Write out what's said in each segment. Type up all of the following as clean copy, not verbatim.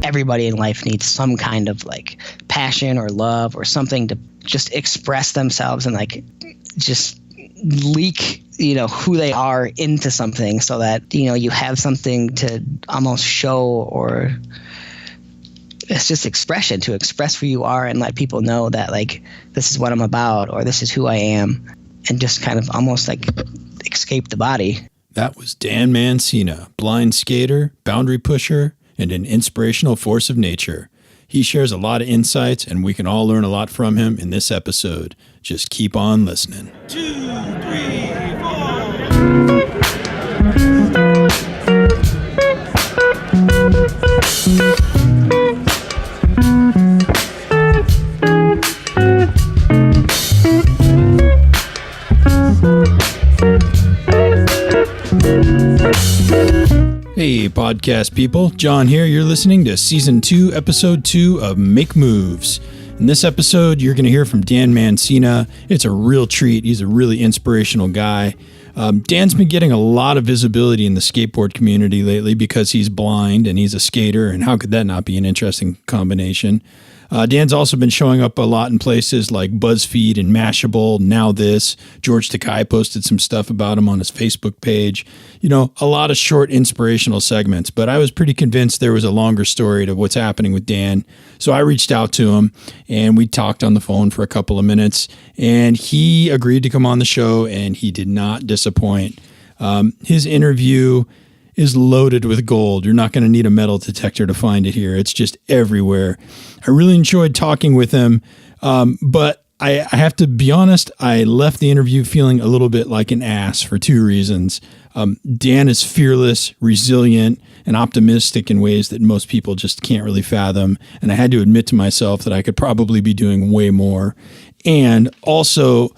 everybody in life needs some kind of like passion or love or something to just express themselves and like just leak, who they are into something so that, you have something to almost show, or it's just expression to express who you are and let people know that like, this is what I'm about, or this is who I am, and just kind of almost like escape the body. That was Dan Mancina, blind skater, boundary pusher, and an inspirational force of nature. He shares a lot of insights, and we can all learn a lot from him in this episode. Just keep on listening. 2, 3, 4. Hey, podcast people. John here. You're listening to Season 2, Episode 2 of Make Moves. In this episode, you're going to hear from Dan Mancina. It's a real treat. He's a really inspirational guy. Dan's been getting a lot of visibility in the skateboard community lately because he's blind and he's a skater, and how could that not be an interesting combination? Dan's also been showing up a lot in places like BuzzFeed and Mashable, Now This. George Takei posted some stuff about him on his Facebook page. A lot of short inspirational segments, but I was pretty convinced there was a longer story to what's happening with Dan. So I reached out to him and we talked on the phone for a couple of minutes, and he agreed to come on the show, and he did not disappoint. His interview is loaded with gold. You're not going to need a metal detector to find it here. It's just everywhere. I really enjoyed talking with him, but I have to be honest, I left the interview feeling a little bit like an ass for two reasons. Dan is fearless, resilient, and optimistic in ways that most people just can't really fathom. And I had to admit to myself that I could probably be doing way more. And also,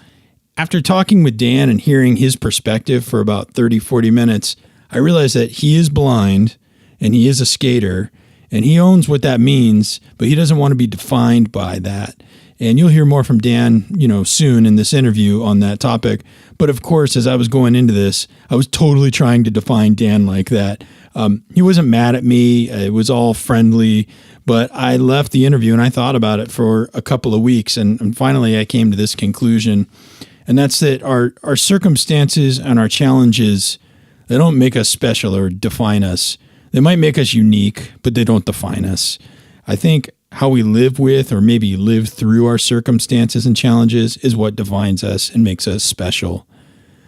after talking with Dan and hearing his perspective for about 30, 40 minutes, I realized that he is blind and he is a skater and he owns what that means, but he doesn't want to be defined by that. And you'll hear more from Dan, soon in this interview on that topic. But of course, as I was going into this, I was totally trying to define Dan like that. He wasn't mad at me. It was all friendly, but I left the interview and I thought about it for a couple of weeks. And finally I came to this conclusion, and that's that our circumstances and our challenges, they don't make us special or define us. They might make us unique, but they don't define us. I think how we live with or maybe live through our circumstances and challenges is what defines us and makes us special.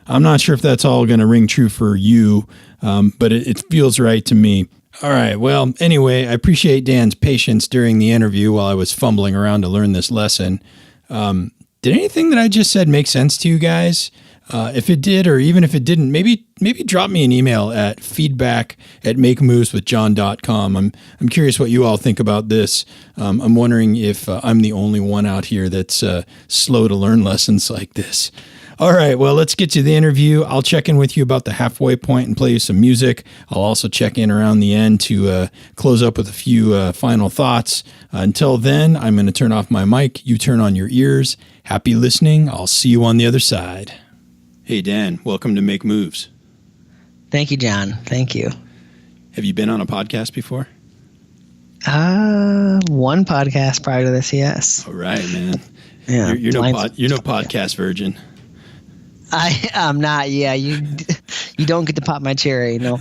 I'm not sure if that's all going to ring true for you, but it feels right to me. All right. Well, anyway, I appreciate Dan's patience during the interview while I was fumbling around to learn this lesson. Did anything that I just said make sense to you guys? If it did, or even if it didn't, maybe drop me an email at feedback@makemoveswithjohn.com. I'm curious what you all think about this. I'm wondering if I'm the only one out here that's slow to learn lessons like this. All right, well, let's get to the interview. I'll check in with you about the halfway point and play you some music. I'll also check in around the end to close up with a few final thoughts. Until then, I'm going to turn off my mic. You turn on your ears. Happy listening. I'll see you on the other side. Hey, Dan, welcome to Make Moves. Thank you, John. Thank you. Have you been on a podcast before? One podcast prior to this, yes. All right, man. Yeah, you're no podcast virgin. I'm not. Yeah, you don't get to pop my cherry, no.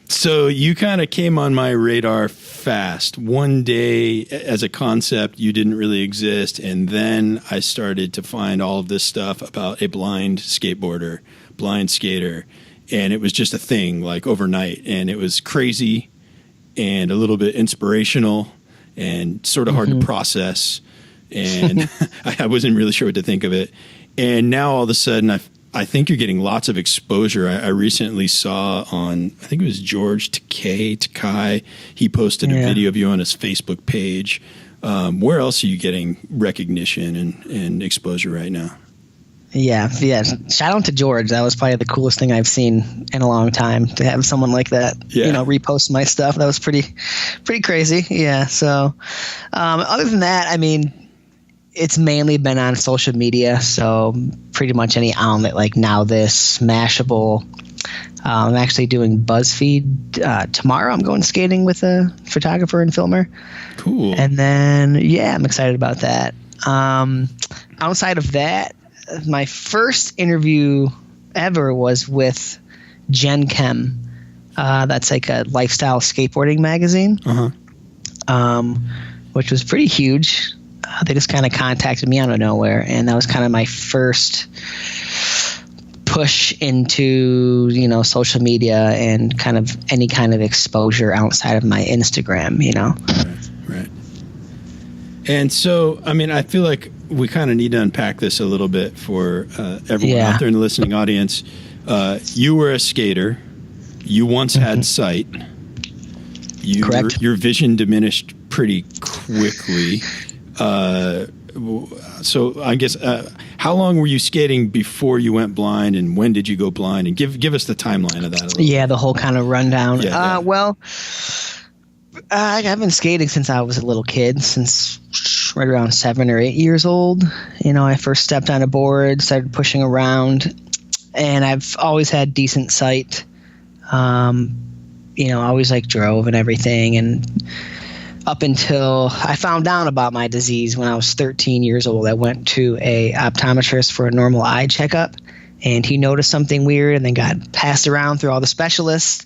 So you kind of came on my radar fast. One day, as a concept, you didn't really exist, and then I started to find all of this stuff about a blind skateboarder, blind skater, and it was just a thing, like overnight, and it was crazy and a little bit inspirational and sort of hard to process, and I wasn't really sure what to think of it. And now all of a sudden, I think you're getting lots of exposure. I recently saw on, I think it was George Takei. He posted a video of you on his Facebook page. Where else are you getting recognition and exposure right now? Yeah. Shout out to George. That was probably the coolest thing I've seen in a long time, to have someone like that, repost my stuff. That was pretty crazy. Yeah. So, other than that, I mean, it's mainly been on social media. So pretty much any outlet like Now This, Mashable, I'm actually doing BuzzFeed tomorrow. I'm going skating with a photographer and filmer. Cool. And then, yeah, I'm excited about that. Outside of that, my first interview ever was with Gen Chem. That's like a lifestyle skateboarding magazine, which was pretty huge. They just kind of contacted me out of nowhere, and that was kind of my first push into, social media and kind of any kind of exposure outside of my Instagram, Right. And so, I mean, I feel like we kind of need to unpack this a little bit for everyone out there in the listening audience. You were a skater. You once had sight. Correct. Your vision diminished pretty quickly. So I guess, how long were you skating before you went blind, and when did you go blind? And give us the timeline of that. The whole kind of rundown. Yeah. Well, I've been skating since I was a little kid, since right around 7 or 8 years old. I first stepped on a board, started pushing around, and I've always had decent sight. Always drove and everything, and up until I found out about my disease when I was 13 years old. I went to a optometrist for a normal eye checkup, and he noticed something weird and then got passed around through all the specialists.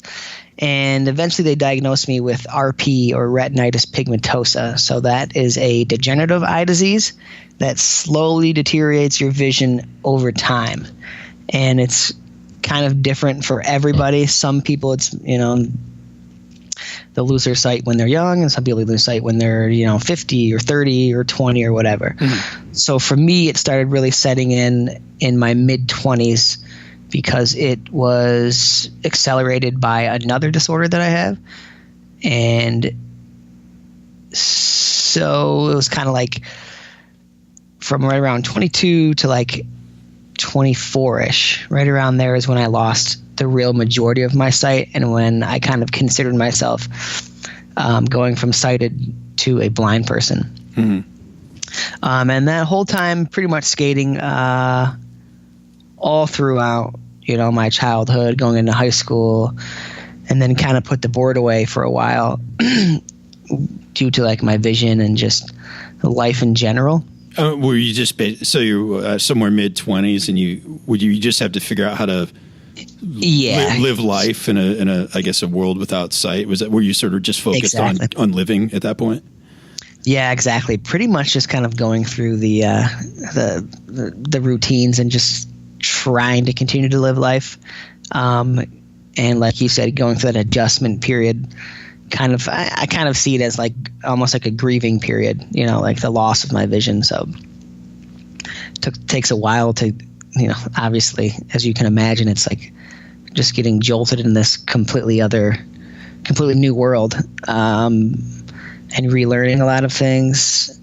And eventually they diagnosed me with RP, or retinitis pigmentosa. So that is a degenerative eye disease that slowly deteriorates your vision over time. And it's kind of different for everybody. Some people, it's, they'll lose their sight when they're young, and some people lose sight when they're, 50 or 30 or 20 or whatever. Mm-hmm. So for me, it started really setting in my mid-20s, because it was accelerated by another disorder that I have. And so it was kind of like from right around 22 to 24-ish, right around there is when I lost the real majority of my sight, and when I kind of considered myself going from sighted to a blind person. Mm-hmm. And that whole time, pretty much skating all throughout, my childhood, going into high school, and then kind of put the board away for a while due to my vision and just life in general. Were you just so you're somewhere mid-20s, and you just have to figure out how to live life in a I guess a world without sight? Were you sort of just focused on living at that point? Yeah, exactly. Pretty much just kind of going through the routines and just trying to continue to live life. And like you said, going through that adjustment period, I kind of see it as almost like a grieving period, the loss of my vision. So it takes a while to, obviously, as you can imagine, it's just getting jolted in this completely new world, and relearning a lot of things.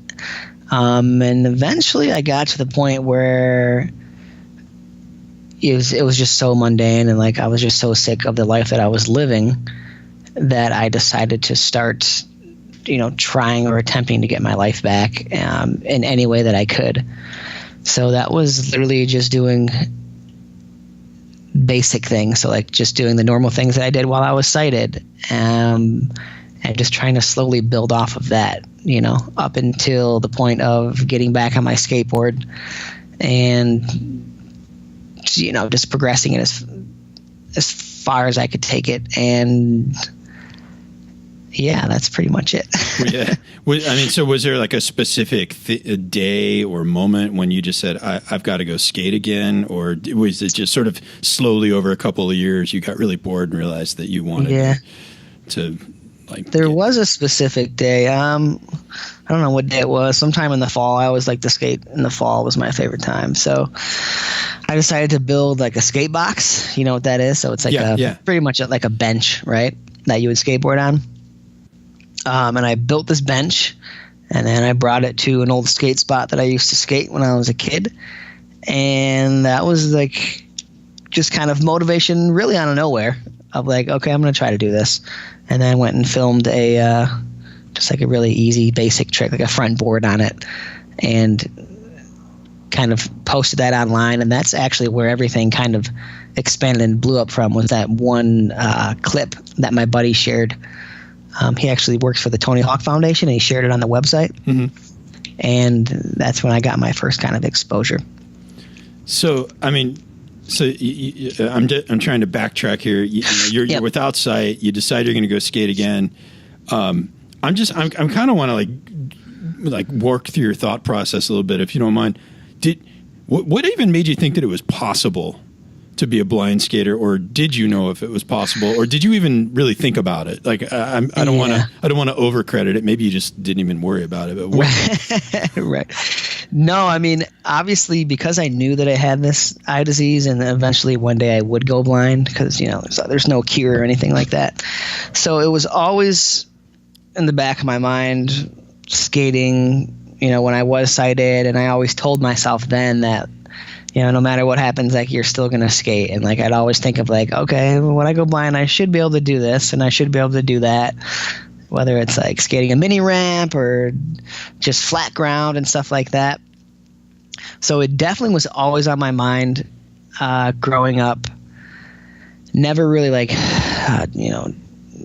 And eventually I got to the point where it was just so mundane, and I was just so sick of the life that I was living, that I decided to start, trying or attempting to get my life back in any way that I could. So that was literally just doing basic things. So just doing the normal things that I did while I was sighted, and just trying to slowly build off of that, up until the point of getting back on my skateboard and, just progressing it as far as I could take it. And yeah, that's pretty much it. Yeah. So was there a specific day or moment when you just said, I've got to go skate again? Or was it just sort of slowly over a couple of years, you got really bored and realized that you wanted to there was a specific day. I don't know what day it was. Sometime in the fall. I always liked to skate in the fall. Was my favorite time. So I decided to build a skate box. You know what that is? So it's pretty much like a bench, right, that you would skateboard on. And I built this bench, and then I brought it to an old skate spot that I used to skate when I was a kid. And that was just kind of motivation really out of nowhere of okay, I'm going to try to do this. And then I went and filmed just a really easy basic trick, a front board on it, and kind of posted that online, and that's actually where everything kind of expanded and blew up from, was that one clip that my buddy shared. He actually works for the Tony Hawk Foundation, and he shared it on the website. And that's when I got my first kind of exposure. So, I mean, I'm trying to backtrack here. You're without sight. You decide you're going to go skate again. I'm kind of want to like work through your thought process a little bit, if you don't mind. What even made you think that it was possible to be a blind skater, or did you know if it was possible, or did you even really think about it? Like, I don't want to overcredit it. Maybe you just didn't even worry about it. But right. No, I mean, obviously, because I knew that I had this eye disease, and eventually one day I would go blind, because there's no cure or anything like that. So it was always in the back of my mind, skating. When I was sighted, and I always told myself then that, no matter what happens, like, you're still going to skate. And like, I'd always think of like, okay, when I go blind, I should be able to do this, and I should be able to do that, whether it's like skating a mini ramp or just flat ground and stuff like that. So it definitely was always on my mind, growing up. Never really like,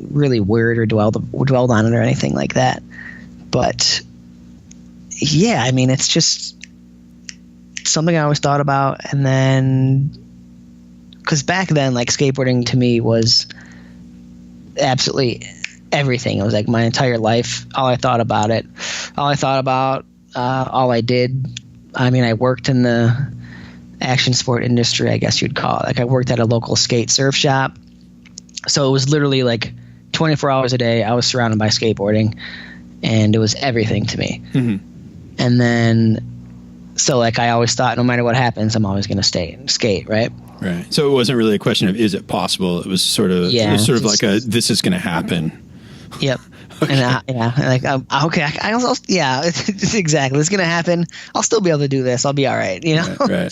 really worried or dwelled on it or anything like that. But yeah, I mean, it's just something I always thought about. And then, because back then, like, skateboarding to me was absolutely everything. It was like my entire life. All I thought about it. All I thought about. All I did. I mean, I worked in the action sport industry, I guess you'd call it. Like, I worked at a local skate surf shop. So it was literally like 24 hours a day, I was surrounded by skateboarding, and it was everything to me. And then, so like, I always thought, no matter what happens, I'm always going to skate, right? Right. So it wasn't really a question of, is it possible? It was sort of, like a, this is going to happen. Yep. Okay. And okay. It's exactly. It's going to happen. I'll still be able to do this. I'll be all right. Right.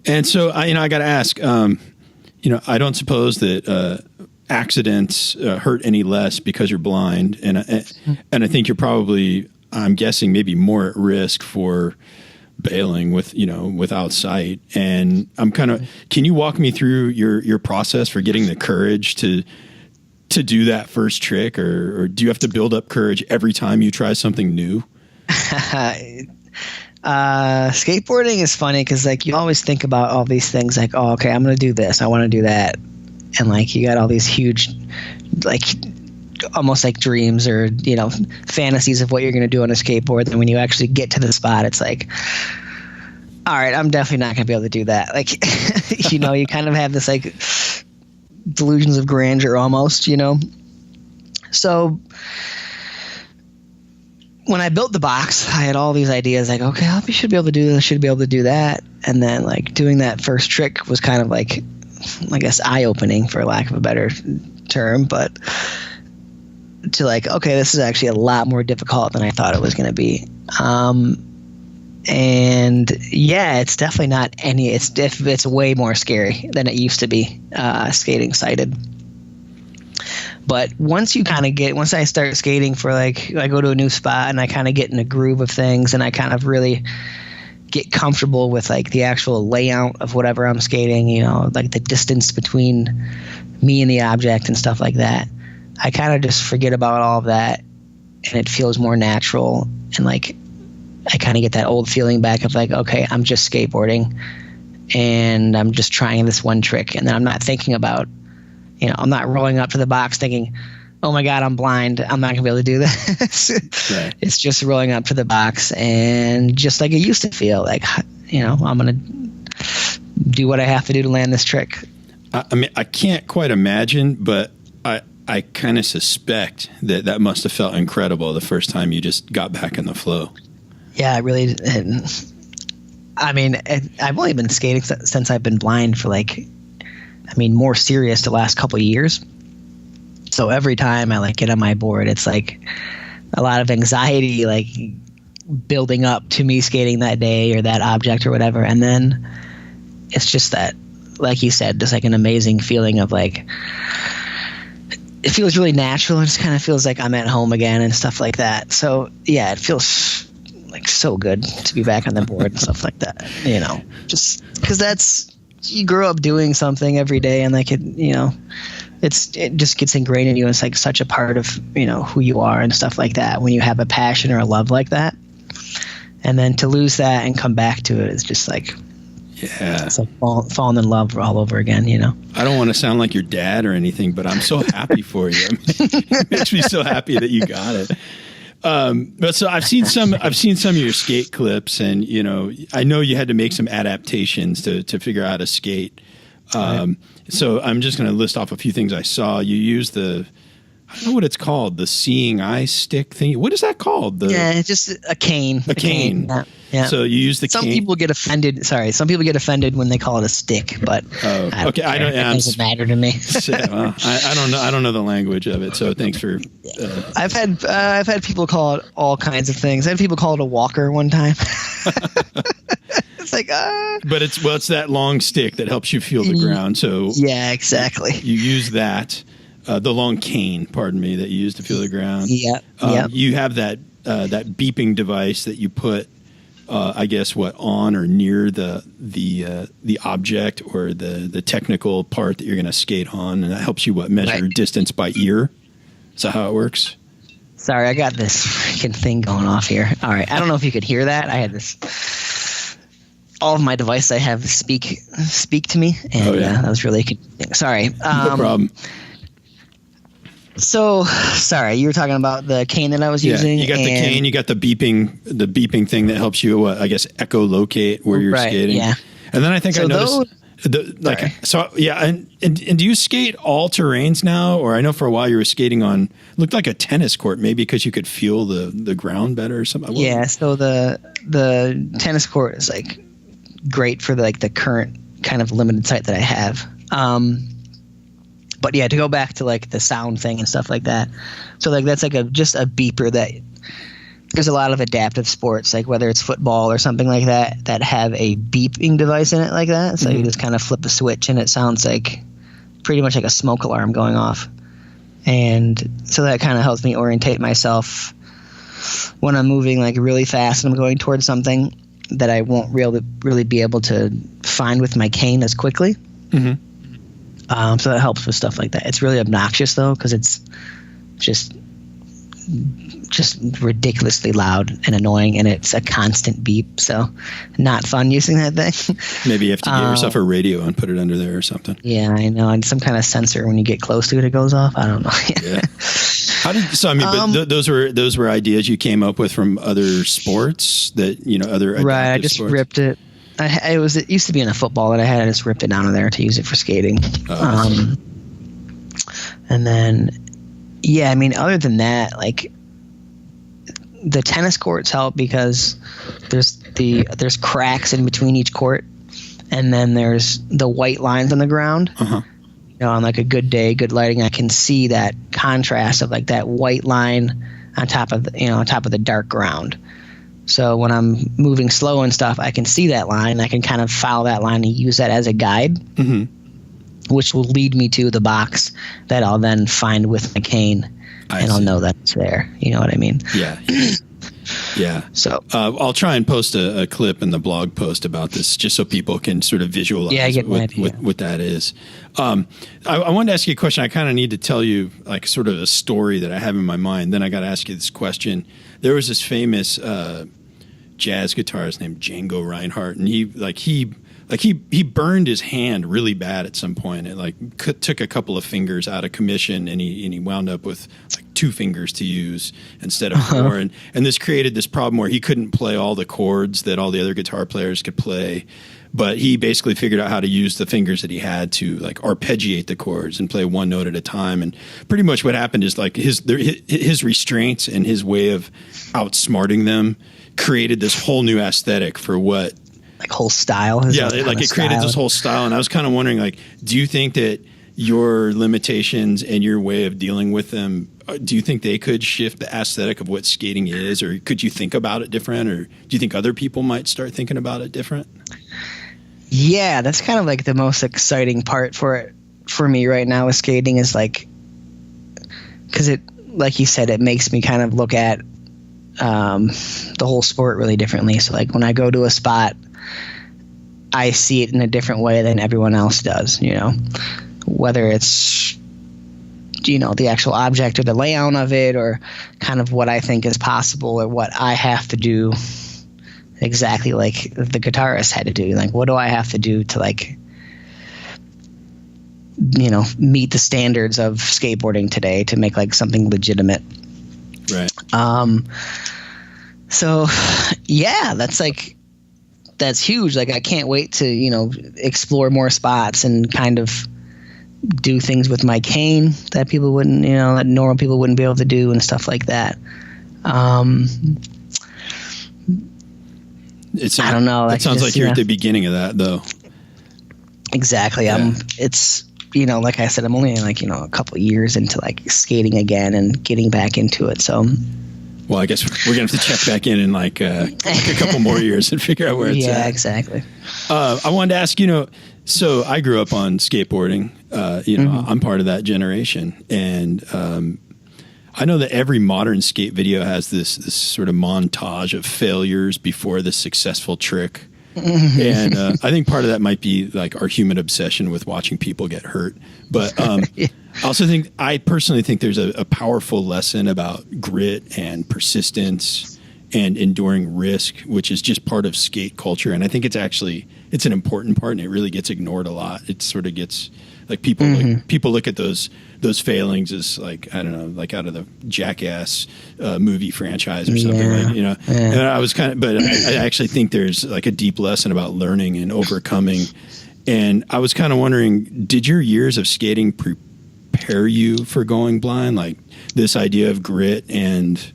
And so I got to ask, I don't suppose that, accidents hurt any less because you're blind. And I think you're probably, I'm guessing, maybe more at risk for bailing without sight. And I'm can you walk me through your process for getting the courage to do that first trick, or do you have to build up courage every time you try something new? Skateboarding is funny because, like, you always think about all these things, like, oh, okay, I'm going to do this, I want to do that. And like, you got all these huge, like, almost like dreams or, fantasies of what you're going to do on a skateboard. And when you actually get to the spot, it's like, all right, I'm definitely not going to be able to do that. Like, you kind of have this like delusions of grandeur almost, So when I built the box, I had all these ideas like, okay, I should be able to do this, I should be able to do that. And then like doing that first trick was kind of like, I guess, eye-opening, for lack of a better term, but to like, okay, this is actually a lot more difficult than I thought it was going to be. And yeah, it's definitely not it's way more scary than it used to be, skating sighted. But once I start skating for like, I go to a new spot and I kind of get in a groove of things, and I kind of really get comfortable with like the actual layout of whatever I'm skating, like the distance between me and the object and stuff like that. I kind of just forget about all of that, and it feels more natural. And like, I kind of get that old feeling back of like, okay, I'm just skateboarding and I'm just trying this one trick. And then I'm not thinking about, I'm not rolling up to the box thinking, oh my God, I'm blind, I'm not gonna be able to do this. Right. It's just rolling up to the box, and just like it used to feel like, I'm gonna do what I have to do to land this trick. I mean, I can't quite imagine, but I kind of suspect that must have felt incredible the first time you just got back in the flow. Yeah, it really. I mean, I've only been skating since I've been blind for more serious the last couple of years. So every time I like get on my board, it's like a lot of anxiety, like building up to me skating that day or that object or whatever. And then it's just that, like you said, just like an amazing feeling of like, it feels really natural. It just kind of feels like I'm at home again and stuff like that. So yeah, it feels like so good to be back on the board and stuff like that. Just because you grow up doing something every day, and like it just gets ingrained in you. And it's like such a part of who you are and stuff like that. When you have a passion or a love like that, and then to lose that and come back to it is just like. Yeah, it's like falling in love all over again, I don't want to sound like your dad or anything, but I'm so happy for you. It makes me so happy that you got it. But so I've seen some of your skate clips, and I know you had to make some adaptations to figure out how to skate. Right. So I'm just going to list off a few things I saw. You used I don't know what it's called, the seeing eye stick thing. What is that called? It's just a cane. A cane. Yeah. So you use the cane. Some people get offended. Sorry, some people get offended when they call it a stick, but okay. I don't. It doesn't matter to me. Well, I don't know. I don't know the language of it. So thanks for. I've had people call it all kinds of things. I had people call it a walker one time. It's like But it's that long stick that helps you feel the ground. So yeah, exactly. You use that. The long cane, pardon me, that you use to feel the ground. Yeah. You have that beeping device that you put, I guess, on or near the object or the technical part that you're going to skate on, and that helps you measure distance by ear. Is that how it works? Sorry, I got this freaking thing going off here. All right, I don't know if you could hear that. I had this. All of my devices I have speak to me, and that was really confusing. Sorry. No problem. So, sorry, you were talking about the cane that I was using. You got the cane, you got the beeping thing that helps you, I guess, echolocate where you're skating. Yeah. And then I think I noticed, and do you skate all terrains now? Or I know for a while you were skating on, looked like a tennis court, maybe because you could feel the ground better or something. Yeah, so the tennis court is like great for the current kind of limited site that I have. But yeah, to go back to like the sound thing and stuff like that. So like that's like just a beeper that there's a lot of adaptive sports, like whether it's football or something like that have a beeping device in it like that. So you just kind of flip a switch and it sounds like pretty much like a smoke alarm going off. And so that kind of helps me orientate myself when I'm moving like really fast and I'm going towards something that I won't really be able to find with my cane as quickly. Mm-hmm. So that helps with stuff like that. It's really obnoxious though, because it's just ridiculously loud and annoying, and it's a constant beep. So not fun using that thing. Maybe you have to get yourself a radio and put it under there or something. Yeah, I know. And some kind of sensor when you get close to it, it goes off. I don't know. Yeah. But those were ideas you came up with from other sports that other right. I just sports? Ripped it. It used to be in a football that I just ripped it out of there to use it for skating. And then, other than that, like the tennis courts help because there's cracks in between each court, and then there's the white lines on the ground. Uh-huh. On like a good day, good lighting, I can see that contrast of like that white line on top of the dark ground. So when I'm moving slow and stuff, I can see that line. I can kind of follow that line and use that as a guide, which will lead me to the box that I'll then find with my cane, and I'll know that it's there. You know what I mean? Yeah. Yeah. So I'll try and post a clip in the blog post about this, just so people can sort of visualize what that is. I wanted to ask you a question. I kind of need to tell you like sort of a story that I have in my mind. Then I got to ask you this question. There was this famous jazz guitarist named Django Reinhardt, and he burned his hand really bad at some point. It took a couple of fingers out of commission, and he wound up with like 2 fingers to use instead of 4. And this created this problem where he couldn't play all the chords that all the other guitar players could play. But he basically figured out how to use the fingers that he had to like arpeggiate the chords and play one note at a time. And pretty much what happened is like his restraints and his way of outsmarting them created this whole new aesthetic for what like whole style. It created this whole style. And I was kind of wondering, like, do you think that your limitations and your way of dealing with them, do you think they could shift the aesthetic of what skating is, or could you think about it different, or do you think other people might start thinking about it different? Yeah, that's kind of like the most exciting part for me right now with skating is like, because it, like you said, it makes me kind of look at the whole sport really differently. So like when I go to a spot, I see it in a different way than everyone else does, you know, whether it's, you know, the actual object or the layout of it, or kind of what I think is possible, or what I have to do exactly like the guitarist had to do. Like, what do I have to do to, like, you know, meet the standards of skateboarding today to make like something legitimate. Right. So yeah, that's huge. Like, I can't wait to, you know, explore more spots and kind of do things with my cane that people wouldn't, you know, that normal people wouldn't be able to do and stuff like that. I don't know. It sounds like you're at the beginning of that, though. Exactly. Yeah. It's, you know, like I said, I'm only like, you know, a couple years into like skating again and getting back into it. So, well, I guess we're gonna have to check back in like a couple more years and figure out where it's at. Yeah, exactly. I wanted to ask, you know, so I grew up on skateboarding. You know, I'm part of that generation, and I know that every modern skate video has this sort of montage of failures before the successful trick. And I think part of that might be like our human obsession with watching people get hurt. But I personally think there's a powerful lesson about grit and persistence and enduring risk, which is just part of skate culture. And I think it's an important part, and it really gets ignored a lot. It sort of gets like people look at those failings as like, I don't know, like out of the Jackass movie franchise or something, like, you know. And I was but I actually think there's like a deep lesson about learning and overcoming. And I was kind of wondering, did your years of skating prepare you for going blind? Like this idea of grit and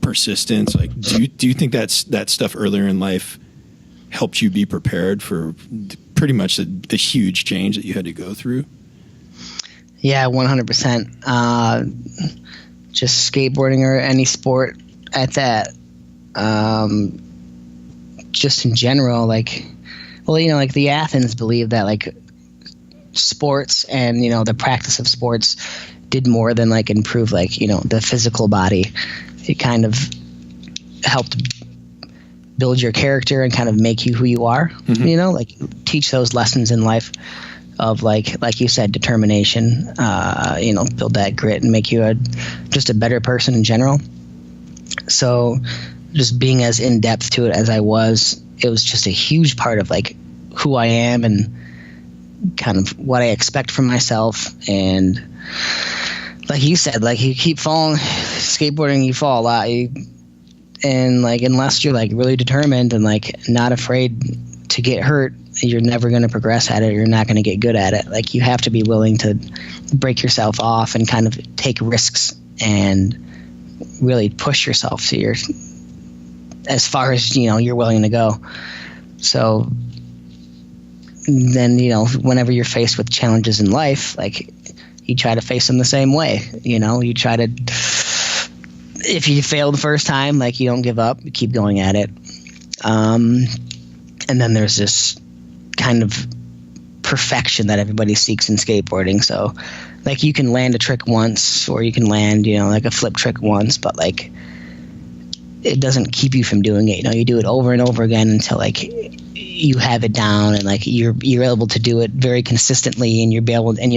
persistence, like do you think that stuff earlier in life helped you be prepared for pretty much the huge change that you had to go through? Yeah, 100%. Just skateboarding or any sport at that. Just in general, like, well, you know, like the Athens believed that like sports and, you know, the practice of sports did more than like improve, like, you know, the physical body. It kind of helped build your character and kind of make you who you are, you know, like teach those lessons in life of like you said, determination, you know, build that grit and make you just a better person in general. So just being as in depth to it as I was, it was just a huge part of like who I am and kind of what I expect from myself. And like you said, like you keep falling, skateboarding, you fall a lot. And like, unless you're like really determined and like not afraid to get hurt, you're never going to progress at it. You're not going to get good at it. Like you have to be willing to break yourself off and kind of take risks and really push yourself to as far as, you know, you're willing to go. So then, you know, whenever you're faced with challenges in life, like you try to face them the same way. You know, you try to, if you fail the first time, like you don't give up, you keep going at it. And then there's this kind of perfection that everybody seeks in skateboarding. So like you can land a trick once, or you can land, you know, like a flip trick once, but like it doesn't keep you from doing it. You know, you do it over and over again until like you have it down, and like you're able to do it very consistently, and you'll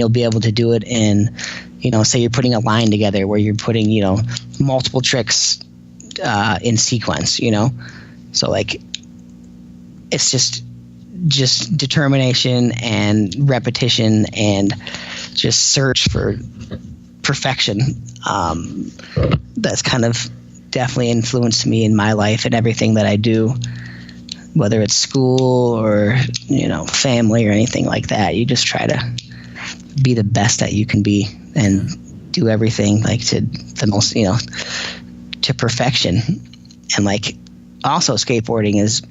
be able to do it in, you know, say you're putting a line together where you're putting, you know, multiple tricks in sequence, you know. So like it's just determination and repetition and just search for perfection. That's kind of definitely influenced me in my life and everything that I do, whether it's school or, you know, family or anything like that. You just try to be the best that you can be and do everything like to the most, you know, to perfection. And like also skateboarding is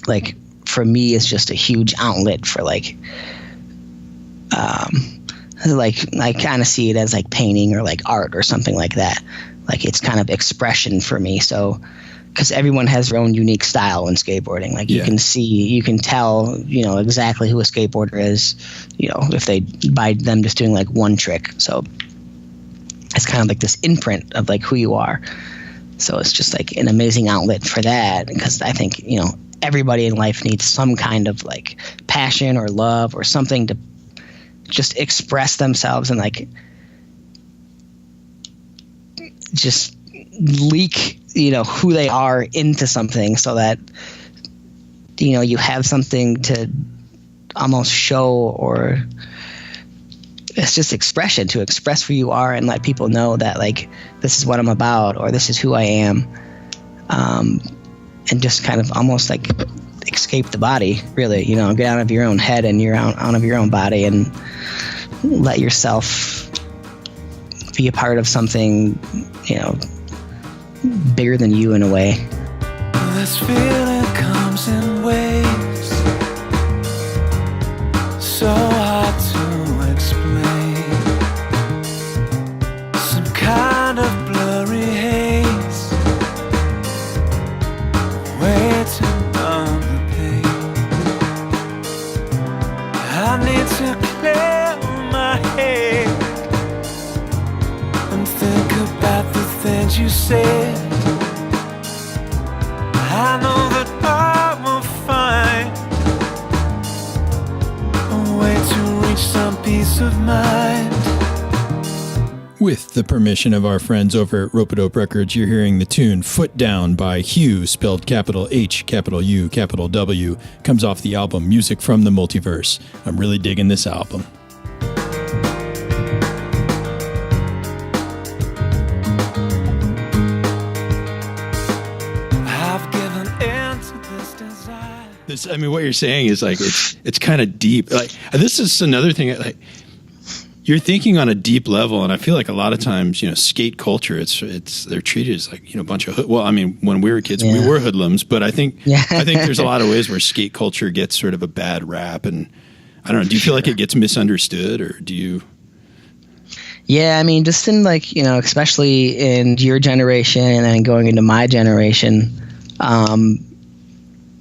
like, for me, is just a huge outlet for like I kind of see it as like painting or like art or something like that. Like it's kind of expression for me. So because everyone has their own unique style in skateboarding. Like you can tell, you know, exactly who a skateboarder is, you know, if by them just doing like one trick. So it's kind of like this imprint of like who you are. So it's just like an amazing outlet for that, because I think, everybody in life needs some kind of like passion or love or something to just express themselves and like just leak, who they are into something, so that, you have something to almost show, or it's just expression, to express who you are and let people know that like, this is what I'm about, or this is who I am. And just kind of almost like escape the body, really, get out of your own head and out of your own body, and let yourself be a part of something, bigger than you in a way. This feeling comes in waves, so hard to explain. Some kind of blurry haze, waiting on the pain. I need to clear my head and think about the things you said. I know that I will find a way to reach some peace of mind. With the permission of our friends over at Ropeadope Records, you're hearing the tune Foot Down by Hugh, spelled capital H, capital U, capital W. Comes off the album Music from the Multiverse. I'm really digging this album. What you're saying is like it's kind of deep. Like, this is another thing. Like, you're thinking on a deep level, and I feel like a lot of times, skate culture, they're treated as like a bunch of when we were kids, we were hoodlums, but I think there's a lot of ways where skate culture gets sort of a bad rap, and I don't know. Do you feel like it gets misunderstood, or do you? Yeah, just in like especially in your generation, and then going into my generation.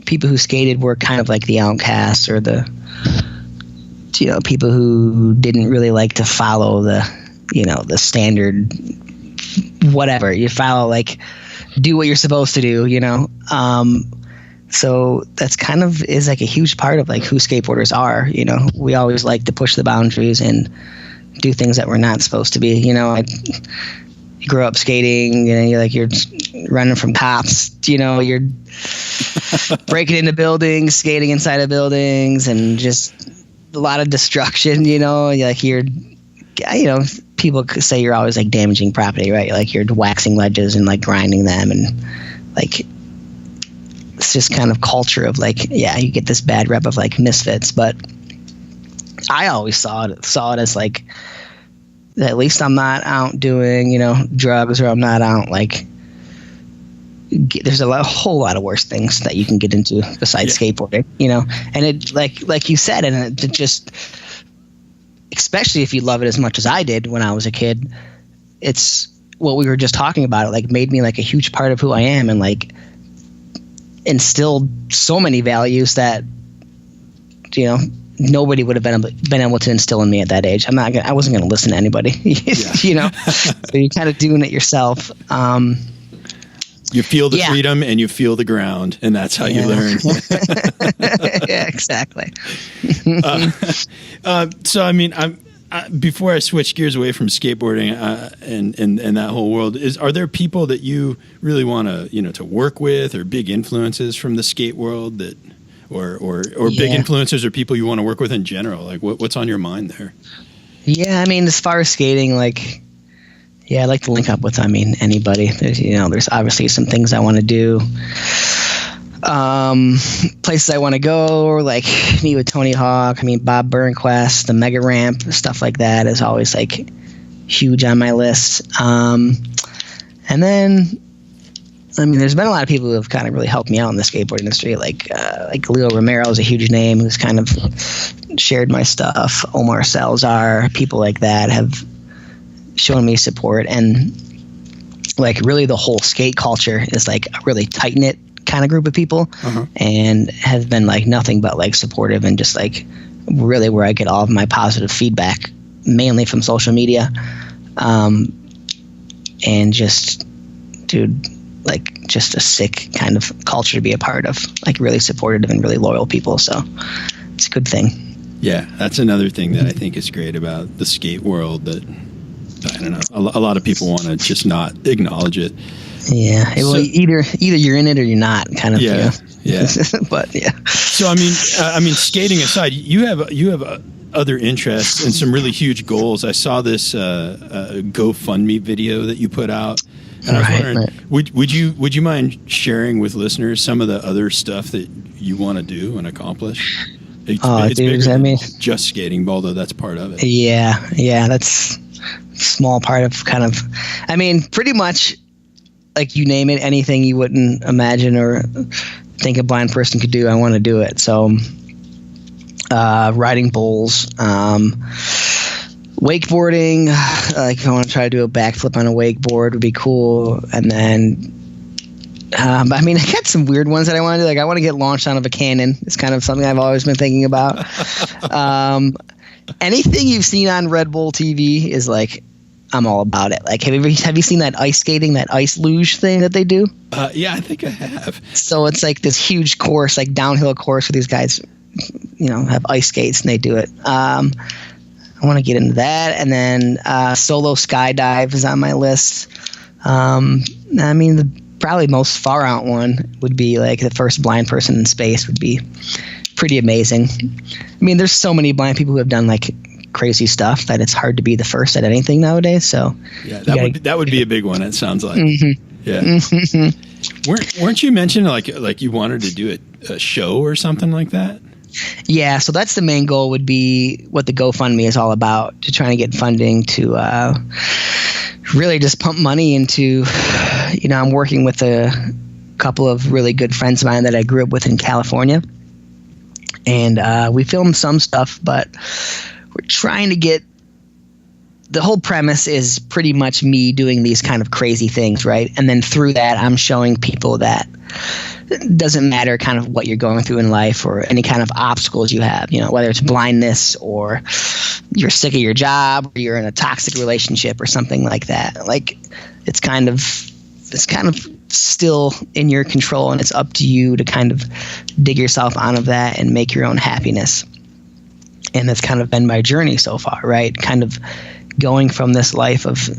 People who skated were kind of like the outcasts, or the people who didn't really like to follow the standard whatever you follow, like do what you're supposed to do, so that's kind of is like a huge part of like who skateboarders are. We always like to push the boundaries and do things that we're not supposed to be. You grow up skating, you're running from cops, you're breaking into buildings, skating inside of buildings, and just a lot of destruction, people say you're always like damaging property, right? Like you're waxing ledges and like grinding them, and like it's just kind of culture of like, you get this bad rep of like misfits, but I always saw it as like, at least I'm not out doing, drugs, or I'm not out like, there's a whole lot of worse things that you can get into besides skateboarding, and it like you said, and it just, especially if you love it as much as I did when I was a kid, it's what we were just talking about. It like made me like a huge part of who I am, and like instilled so many values that, nobody would have been able to instill in me at that age. I wasn't going to listen to anybody, so you're kind of doing it yourself. You feel the freedom and you feel the ground, and that's how you learn. Yeah, exactly. So before I switch gears away from skateboarding and that whole world, are there people that you really want to work with, or big influences from the skate world that, or big influencers, or people you want to work with in general? Like what's on your mind there? Yeah, as far as skating, like. Yeah, I'd like to link up with, anybody. There's obviously some things I want to do. Places I want to go, or like meet with Tony Hawk. Bob Burnquist, the Mega Ramp, stuff like that is always like huge on my list. And then, there's been a lot of people who have kind of really helped me out in the skateboard industry. Like Leo Romero is a huge name who's kind of shared my stuff. Omar Salazar, people like that have shown me support, and like really the whole skate culture is like a really tight-knit kind of group of people, and has been like nothing but like supportive, and just like really where I get all of my positive feedback, mainly from social media. And just, dude, like just a sick kind of culture to be a part of, like really supportive and really loyal people. So it's a good thing. Yeah, that's another thing that I think is great about the skate world, that I don't know, a lot of people want to just not acknowledge it. Yeah, well, either you're in it or you're not, kind of. Yeah, yeah. But yeah. So I mean, skating aside, you have other interests and some really huge goals. I saw this GoFundMe video that you put out, and I was wondering, would you mind sharing with listeners some of the other stuff that you want to do and accomplish? It's bigger than just skating, although that's part of it. Yeah, that's a small part of kind of. I mean, pretty much. Like you name it, anything you wouldn't imagine or think a blind person could do, I want to do it. So, riding bulls, wakeboarding. Like if I want to try to do a backflip on a wakeboard would be cool. And then, I mean, I got some weird ones that I want to do. Like I want to get launched out of a cannon. It's kind of something I've always been thinking about. Anything you've seen on Red Bull TV is like. I'm all about it. Like, have you seen that ice skating, that ice luge thing that they do? Yeah, I think I have. So it's like this huge course, like downhill course where these guys, have ice skates and they do it. I want to get into that. And then solo skydive is on my list. I mean, the probably most far out one would be like the first blind person in space would be pretty amazing. I mean, there's so many blind people who have done like crazy stuff that it's hard to be the first at anything nowadays. So yeah, that would be a big one. It sounds like. Mm-hmm. Yeah. Mm-hmm. Weren't you mentioning like you wanted to do a show or something like that? Yeah. So that's the main goal. Would be what the GoFundMe is all about, to try to get funding to really just pump money into. I'm working with a couple of really good friends of mine that I grew up with in California, and we filmed some stuff, but. We're trying to get the whole premise is pretty much me doing these kind of crazy things, right? And then through that, I'm showing people that it doesn't matter kind of what you're going through in life or any kind of obstacles you have, whether it's blindness or you're sick of your job or you're in a toxic relationship or something like that. Like it's kind of still in your control, and it's up to you to kind of dig yourself out of that and make your own happiness. And that's kind of been my journey so far, right? Kind of going from this life of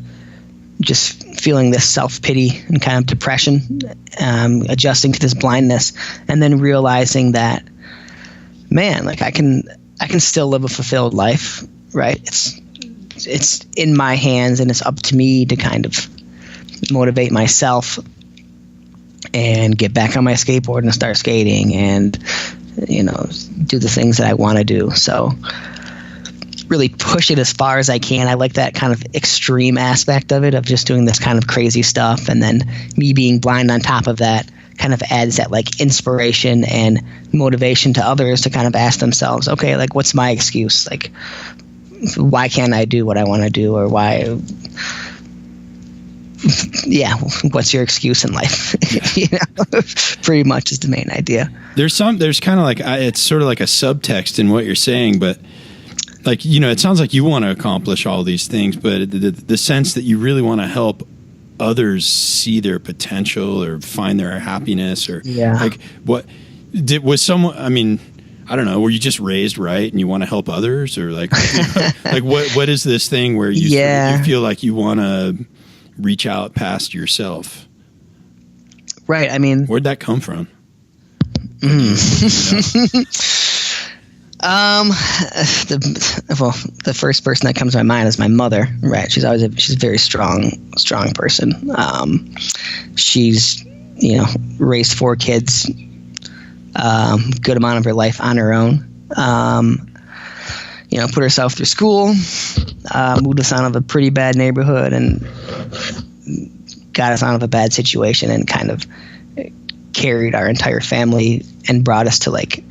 just feeling this self-pity and kind of depression, adjusting to this blindness, and then realizing that, man, like I can still live a fulfilled life, right? It's in my hands, and it's up to me to kind of motivate myself and get back on my skateboard and start skating and do the things that I want to do. So really push it as far as I can. I like that kind of extreme aspect of it, of just doing this kind of crazy stuff. And then me being blind on top of that kind of adds that like inspiration and motivation to others to kind of ask themselves, okay, like what's my excuse? Like, why can't I do what I want to do? Or why, what's your excuse in life? Pretty much is the main idea. There's kind of like, it's sort of like a subtext in what you're saying, but like, it sounds like you want to accomplish all these things, but the sense that you really want to help others see their potential or find their happiness, or like was someone, I mean, I don't know, were you just raised right and you want to help others, or like, like what is this thing where you you feel like you want to reach out past yourself? Right. I mean, where'd that come from? The first person that comes to my mind is my mother. Right. She's a very strong person. She's, raised 4 kids, good amount of her life on her own. Put herself through school, moved us out of a pretty bad neighborhood and got us out of a bad situation, and kind of carried our entire family and brought us to like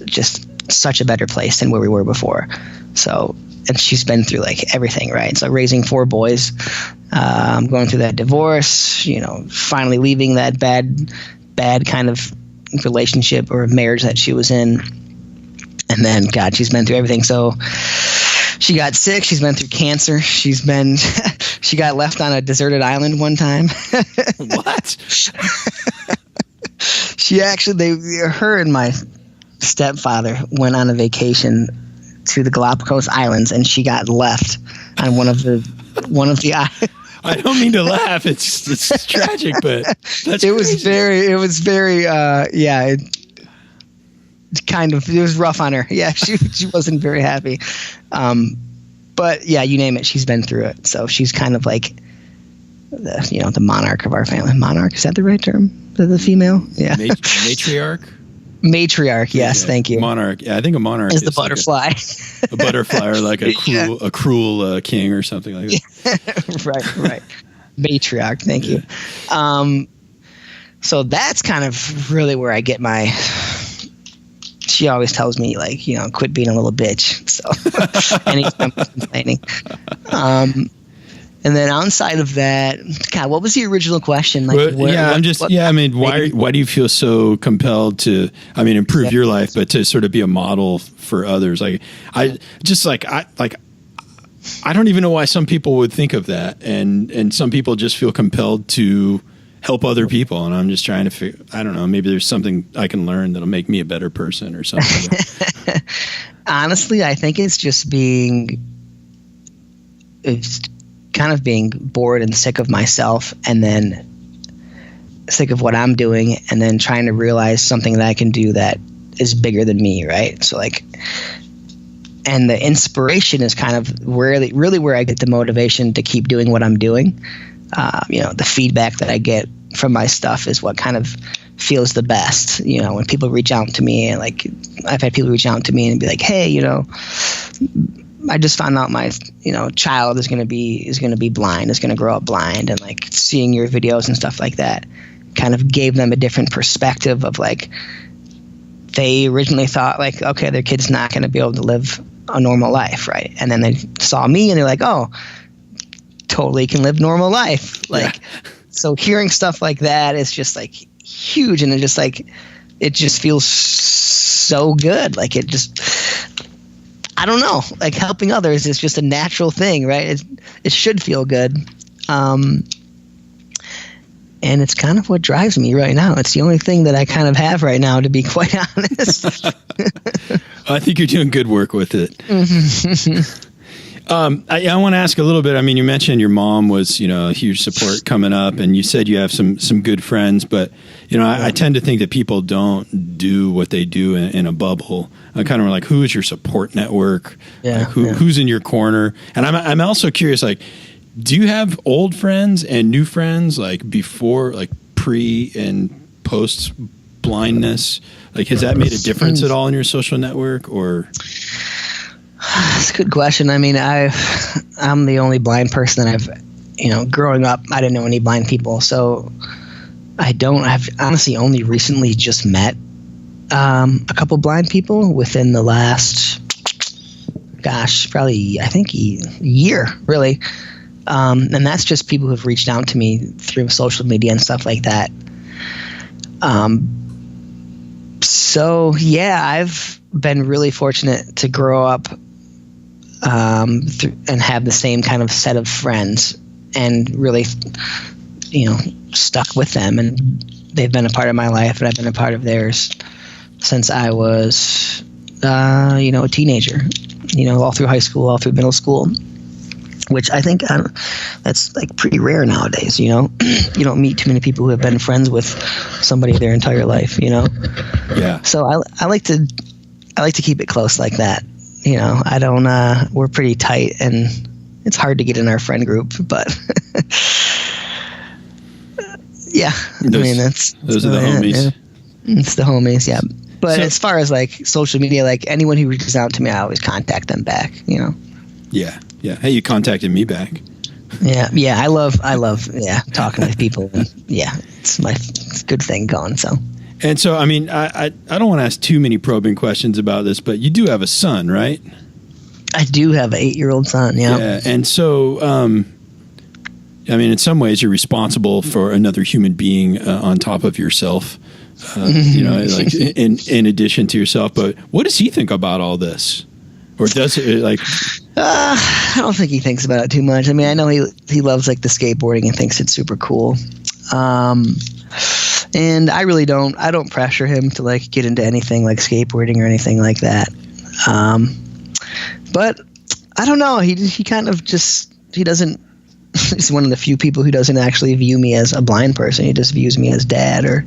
just such a better place than where we were before. So, and she's been through like everything, right? So raising 4 boys, going through that divorce, finally leaving that bad kind of relationship or marriage that she was in. And then, God, she's been through everything. So She got sick. She's been through cancer. She got left on a deserted island one time. What? She actually, her and my stepfather went on a vacation to the Galapagos Islands, and she got left on one of the islands. I don't mean to laugh. It's tragic, but that's it crazy. was very it was rough on her. Yeah, she wasn't very happy. But yeah, you name it, she's been through it. So she's kind of like the monarch of our family. Monarch, is that the right term? The female? Yeah. Matriarch? Matriarch, yes, Yeah. Thank you. Monarch. Yeah, I think a monarch is the butterfly. Like a butterfly, or like a cruel king or something like that. Right. Matriarch, thank you. So that's kind of really where I get my. She always tells me, like, quit being a little bitch. So anytime I'm complaining. And then outside of that, God, what was the original question? Like, why do you feel so compelled to, improve your life, but to sort of be a model for others? Like, I don't even know why some people would think of that. And some people just feel compelled to help other people. And I'm just trying to figure, I don't know, maybe there's something I can learn that'll make me a better person or something. Honestly, I think it's just kind of being bored and sick of myself, and then sick of what I'm doing, and then trying to realize something that I can do that is bigger than me, right? So like, and the inspiration is kind of really where I get the motivation to keep doing what I'm doing. The feedback that I get from my stuff is what kind of feels the best. When people reach out to me, and like I've had people reach out to me and be like, hey, I just found out my child is going to be blind, is going to grow up blind, and like seeing your videos and stuff like that kind of gave them a different perspective of like, they originally thought like, okay, their kid's not going to be able to live a normal life, right? And then they saw me and they're like, oh, totally can live normal life. Like, so hearing stuff like that is just like huge, and it just feels so good. Like I don't know, like helping others is just a natural thing, right? It should feel good. And it's kind of what drives me right now. It's the only thing that I kind of have right now, to be quite honest. I think you're doing good work with it. I want to ask a little bit. You mentioned your mom was, a huge support coming up, and you said you have some good friends, but I tend to think that people don't do what they do in a bubble. I kind of like, who is your support network? Yeah, like who's in your corner? And I'm also curious, like, do you have old friends and new friends, like before, like pre and post blindness? Like, has that made a difference at all in your social network, or? That's a good question. I'm the only blind person that I've, growing up, I didn't know any blind people. So I've honestly only recently just met a couple blind people within the last, probably, I think, year, really. And that's just people who've reached out to me through social media and stuff like that. So yeah, I've been really fortunate to grow up and have the same kind of set of friends, and really, stuck with them, and they've been a part of my life, and I've been a part of theirs since I was, a teenager, all through high school, all through middle school, which I think that's like pretty rare nowadays. You don't meet too many people who have been friends with somebody their entire life. Yeah. So I like to keep it close like that. I don't. We're pretty tight, and it's hard to get in our friend group, but yeah. Those are the homies. Yeah. It's the homies, yeah. But as far as like social media, like anyone who reaches out to me, I always contact them back. Yeah. Hey, you contacted me back. Yeah. I love talking with people. And it's my good thing going. So. And so, I don't want to ask too many probing questions about this, but you do have a son, right? I do have an 8-year-old son. Yeah. Yeah. And so, in some ways, you're responsible for another human being on top of yourself. Like in addition to yourself. But what does he think about all this? Or does it, like? I don't think he thinks about it too much. I mean, I know he loves like the skateboarding and thinks it's super cool. And I really don't pressure him to like get into anything like skateboarding or anything like that. But I don't know. He kind of just, he doesn't, he's one of the few people who doesn't actually view me as a blind person. He just views me as dad, or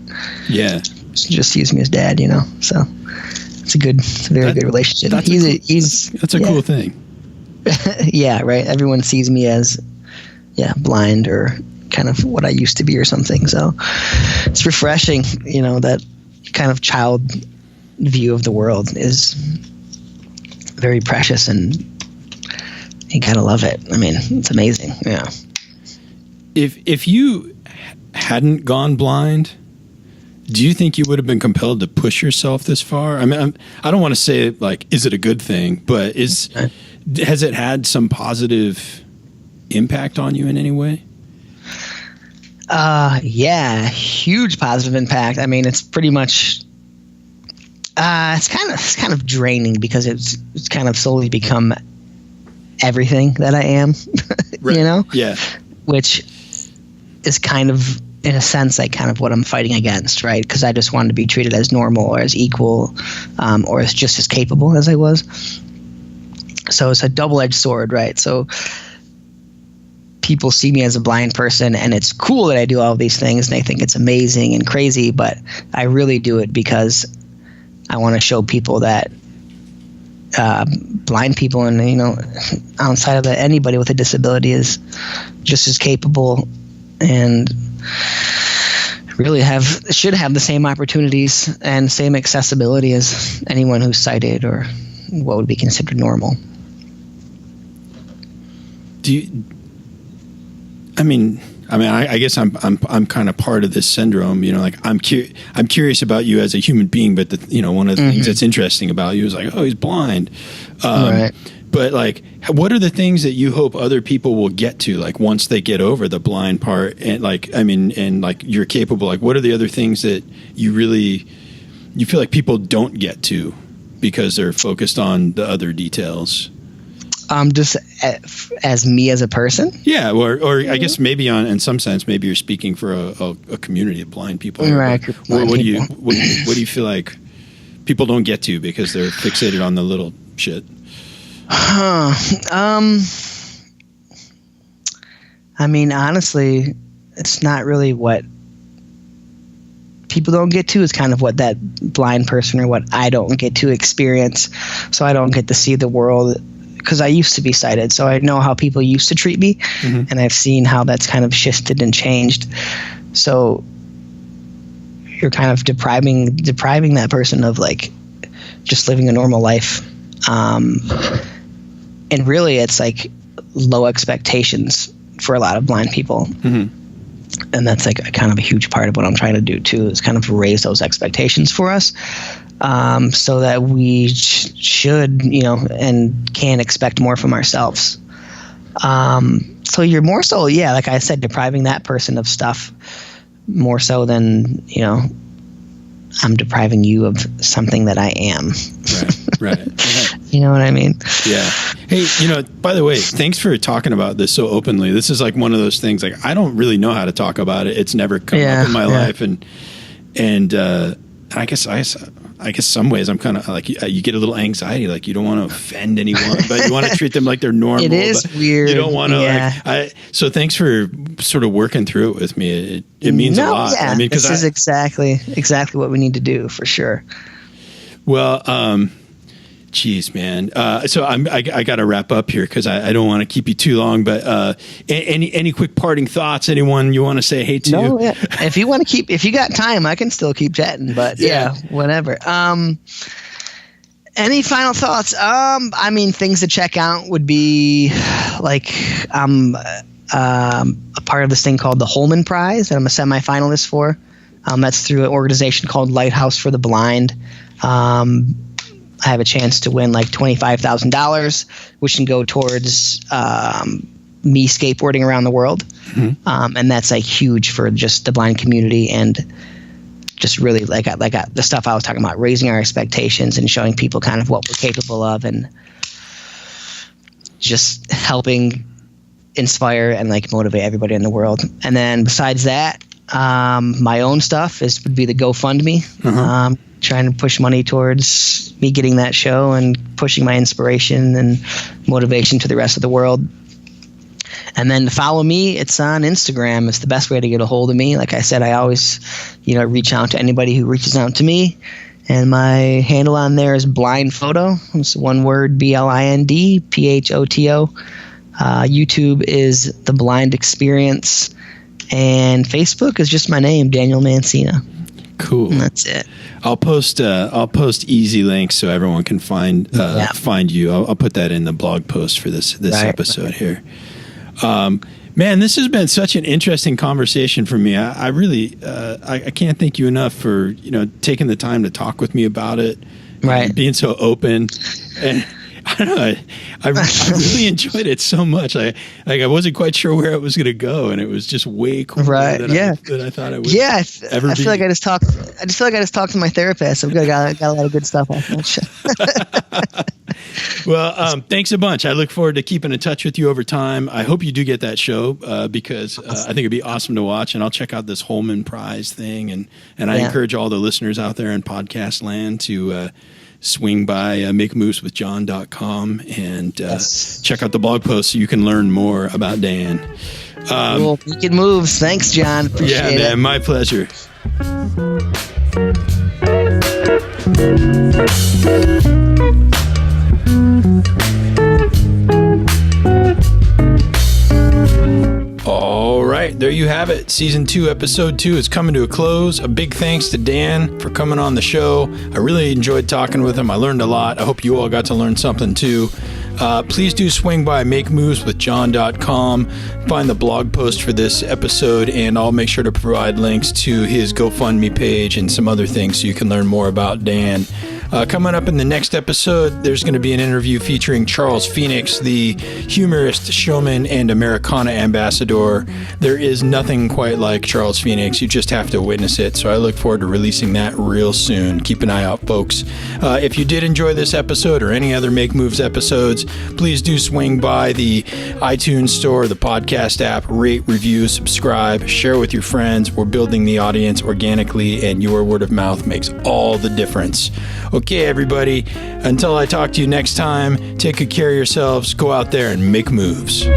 just views me as dad, you know? So it's a very good relationship. That's a cool thing. Yeah, right. Everyone sees me as, blind or kind of what I used to be or something. So it's refreshing, you know, that kind of child view of the world is very precious, and you gotta love it. I mean, it's amazing. Yeah. If you hadn't gone blind, do you think you would have been compelled to push yourself this far? I mean, I don't want to say like, is it a good thing, but has it had some positive impact on you in any way? Yeah, huge positive impact. I mean, it's pretty much, it's kind of draining because it's kind of slowly become everything that I am, right. You know? Yeah. Which is kind of, in a sense, like kind of what I'm fighting against, right? Because I just wanted to be treated as normal or as equal, or as just as capable as I was. So it's a double-edged sword, right? So people see me as a blind person, and it's cool that I do all of these things, and they think it's amazing and crazy, but I really do it because I want to show people that blind people, and, you know, outside of that, anybody with a disability is just as capable and really should have the same opportunities and same accessibility as anyone who's sighted or what would be considered normal. I guess I'm kind of part of this syndrome, you know, like I'm curious about you as a human being, but one of the things that's interesting about you is like, oh, he's blind. Right. But like, what are the things that you hope other people will get to, like once they get over the blind part, and like, I mean, and like you're capable, like what are the other things that you feel like people don't get to because they're focused on the other details? Just as me as a person? Yeah, or I guess maybe in some sense, maybe you're speaking for a community of blind people. Right. What do you feel like people don't get to because they're fixated on the little shit? I mean, honestly, it's not really what people don't get to. It's kind of what that blind person or what I don't get to experience. So I don't get to see the world because I used to be sighted. So I know how people used to treat me, and I've seen how that's kind of shifted and changed. So you're kind of depriving that person of like just living a normal life. And really, it's like low expectations for a lot of blind people. And that's like a kind of a huge part of what I'm trying to do too, is kind of raise those expectations for us, so that we should, and can expect more from ourselves. So you're more so, like I said, depriving that person of stuff more so than, I'm depriving you of something that I am. Right. You know what I mean? Yeah. Hey, by the way, thanks for talking about this so openly. This is like one of those things, like I don't really know how to talk about it. It's never come up in my life. And I guess some ways I'm kind of like, you get a little anxiety, like you don't want to offend anyone, but you want to treat them like they're normal. It is weird. You don't want to so thanks for sort of working through it with me. It means a lot. Yeah. I mean, this is exactly what we need to do for sure. Well, geez, man. So I got to wrap up here because I don't want to keep you too long. But any quick parting thoughts? Anyone you want to say hey to? No, yeah. If you got time, I can still keep chatting. But whatever. Any final thoughts? I mean, things to check out would be like I'm a part of this thing called the Holman Prize that I'm a semifinalist for. That's through an organization called Lighthouse for the Blind. I have a chance to win like $25,000, which can go towards me skateboarding around the world. And that's like huge for just the blind community, and just really like the stuff I was talking about, raising our expectations and showing people kind of what we're capable of, and just helping inspire and like motivate everybody in the world. And then besides that, my own stuff would be the GoFundMe. Trying to push money towards me getting that show and pushing my inspiration and motivation to the rest of the world. And then to follow me, it's on Instagram. It's the best way to get a hold of me. Like I said, I always, reach out to anybody who reaches out to me. And my handle on there is Blind Photo. It's one word, BLINDPHOTO. YouTube is The Blind Experience. And Facebook is just my name, Daniel Mancina. Cool. And that's it. I'll post easy links so everyone can find you. I'll put that in the blog post for this episode here. Man, this has been such an interesting conversation for me. I really I can't thank you enough for taking the time to talk with me about it. Right. And being so open. And I don't know. I really enjoyed it so much. I wasn't quite sure where it was going to go, and it was just way cooler than I thought it would. Yeah, I feel like I just talked to my therapist. I've got a lot of good stuff off that shit. Well, thanks a bunch. I look forward to keeping in touch with you over time. I hope you do get that show because I think it'd be awesome to watch, and I'll check out this Holman Prize thing, and I encourage all the listeners out there in podcast land to swing by makemoveswithjohn.com and check out the blog post so you can learn more about Dan. Cool. Making moves. Thanks, John. Appreciate it. Yeah, man, my pleasure. All right, there you have it. Season 2, episode 2 is coming to a close. A big thanks to Dan for coming on the show. I really enjoyed talking with him. I learned a lot. I hope you all got to learn something too. Please do swing by makemoveswithjohn.com, find the blog post for this episode, and I'll make sure to provide links to his GoFundMe page and some other things so you can learn more about Dan. Coming up in the next episode, there's going to be an interview featuring Charles Phoenix, the humorist, showman, and Americana ambassador. There is nothing quite like Charles Phoenix. You just have to witness it. So I look forward to releasing that real soon. Keep an eye out, folks. If you did enjoy this episode or any other Make Moves episodes, please do swing by the iTunes store, the podcast app, rate, review, subscribe, share with your friends. We're building the audience organically, and your word of mouth makes all the difference. Okay, everybody, until I talk to you next time, take good care of yourselves, go out there and make moves.